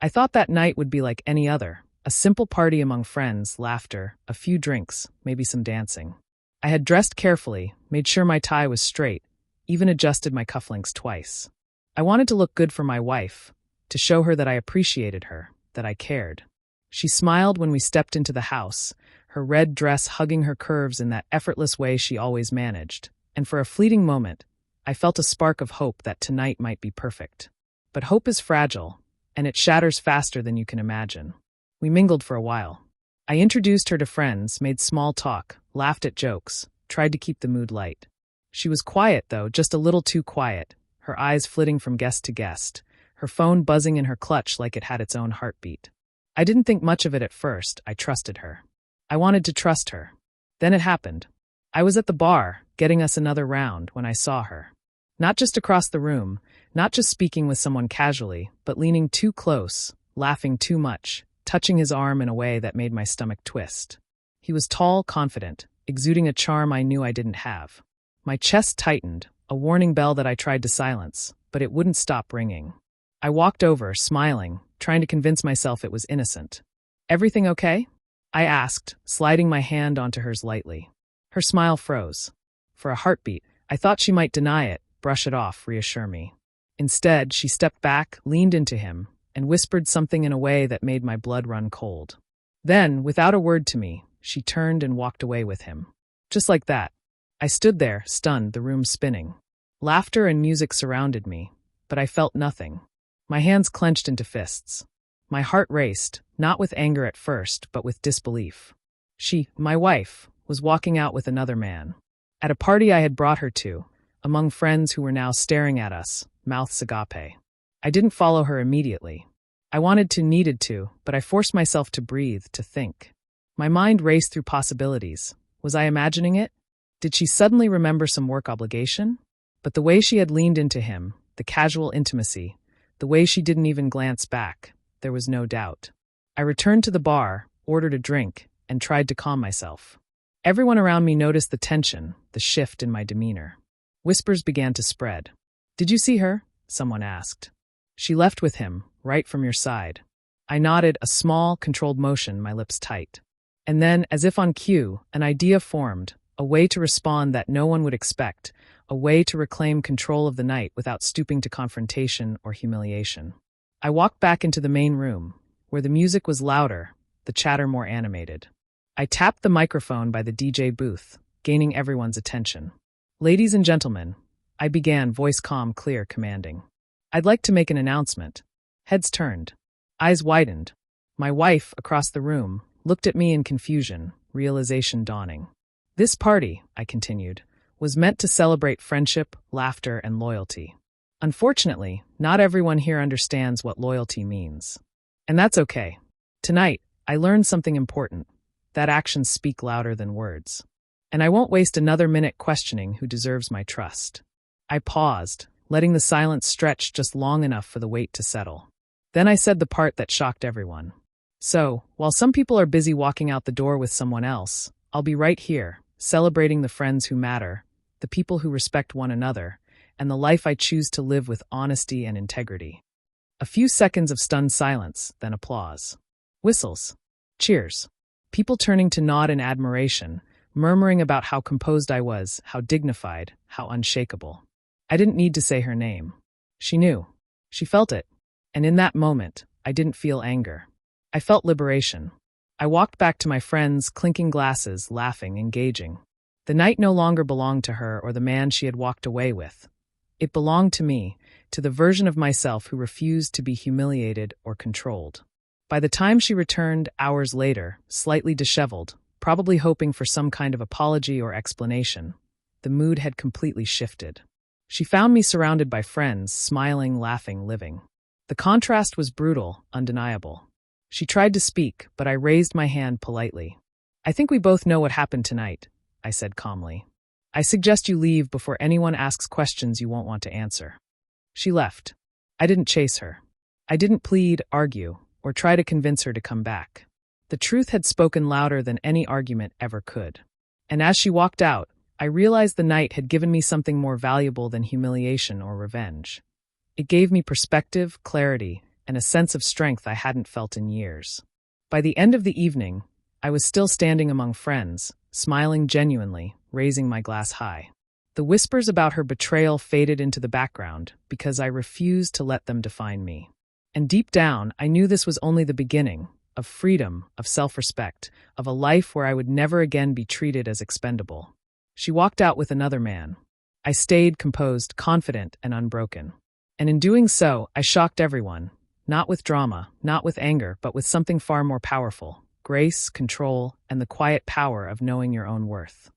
I thought that night would be like any other, a simple party among friends, laughter, a few drinks, maybe some dancing. I had dressed carefully, made sure my tie was straight, even adjusted my cufflinks twice. I wanted to look good for my wife, to show her that I appreciated her, that I cared. She smiled when we stepped into the house, her red dress hugging her curves in that effortless way she always managed, and for a fleeting moment, I felt a spark of hope that tonight might be perfect. But hope is fragile, and it shatters faster than you can imagine. We mingled for a while. I introduced her to friends, made small talk, laughed at jokes, tried to keep the mood light. She was quiet, though, just a little too quiet, her eyes flitting from guest to guest, her phone buzzing in her clutch like it had its own heartbeat. I didn't think much of it at first. I trusted her. I wanted to trust her. Then it happened. I was at the bar, getting us another round, when I saw her. Not just across the room, not just speaking with someone casually, but leaning too close, laughing too much, touching his arm in a way that made my stomach twist. He was tall, confident, exuding a charm I knew I didn't have. My chest tightened, a warning bell that I tried to silence, but it wouldn't stop ringing. I walked over, smiling, trying to convince myself it was innocent. "Everything okay?" I asked, sliding my hand onto hers lightly. Her smile froze. For a heartbeat, I thought she might deny it, brush it off, reassure me. Instead, she stepped back, leaned into him, and whispered something in a way that made my blood run cold. Then, without a word to me, she turned and walked away with him. Just like that. I stood there, stunned, the room spinning. Laughter and music surrounded me, but I felt nothing. My hands clenched into fists. My heart raced, not with anger at first, but with disbelief. She, my wife, was walking out with another man. At a party I had brought her to, among friends who were now staring at us, mouths agape. I didn't follow her immediately. I needed to, but I forced myself to breathe, to think. My mind raced through possibilities. Was I imagining it? Did she suddenly remember some work obligation? But the way she had leaned into him, the casual intimacy, the way she didn't even glance back, there was no doubt. I returned to the bar, ordered a drink, and tried to calm myself. Everyone around me noticed the tension, the shift in my demeanor. Whispers began to spread. "Did you see her?" someone asked. "She left with him, right from your side." I nodded, a small, controlled motion, my lips tight. And then, as if on cue, an idea formed, a way to respond that no one would expect, a way to reclaim control of the night without stooping to confrontation or humiliation. I walked back into the main room, where the music was louder, the chatter more animated. I tapped the microphone by the DJ booth, gaining everyone's attention. "Ladies and gentlemen," I began, voice calm, clear, commanding. "I'd like to make an announcement." Heads turned. Eyes widened. My wife, across the room, looked at me in confusion, realization dawning. "This party," I continued, "was meant to celebrate friendship, laughter, and loyalty. Unfortunately, not everyone here understands what loyalty means. And that's okay. Tonight, I learned something important, that actions speak louder than words. And I won't waste another minute questioning who deserves my trust." I paused, letting the silence stretch just long enough for the weight to settle. Then I said the part that shocked everyone. "So, while some people are busy walking out the door with someone else, I'll be right here, celebrating the friends who matter, the people who respect one another, and the life I choose to live with honesty and integrity." A few seconds of stunned silence, then applause. Whistles. Cheers. People turning to nod in admiration, murmuring about how composed I was, how dignified, how unshakable. I didn't need to say her name. She knew. She felt it. And in that moment, I didn't feel anger. I felt liberation. I walked back to my friends, clinking glasses, laughing, engaging. The night no longer belonged to her or the man she had walked away with. It belonged to me, to the version of myself who refused to be humiliated or controlled. By the time she returned, hours later, slightly disheveled, probably hoping for some kind of apology or explanation, the mood had completely shifted. She found me surrounded by friends, smiling, laughing, living. The contrast was brutal, undeniable. She tried to speak, but I raised my hand politely. "I think we both know what happened tonight," I said calmly. "I suggest you leave before anyone asks questions you won't want to answer." She left. I didn't chase her. I didn't plead, argue, or try to convince her to come back. The truth had spoken louder than any argument ever could. And as she walked out, I realized the night had given me something more valuable than humiliation or revenge. It gave me perspective, clarity, and a sense of strength I hadn't felt in years. By the end of the evening, I was still standing among friends, smiling genuinely, raising my glass high. The whispers about her betrayal faded into the background because I refused to let them define me. And deep down, I knew this was only the beginning of freedom, of self-respect, of a life where I would never again be treated as expendable. She walked out with another man. I stayed composed, confident, and unbroken. And in doing so, I shocked everyone, not with drama, not with anger, but with something far more powerful: grace, control, and the quiet power of knowing your own worth.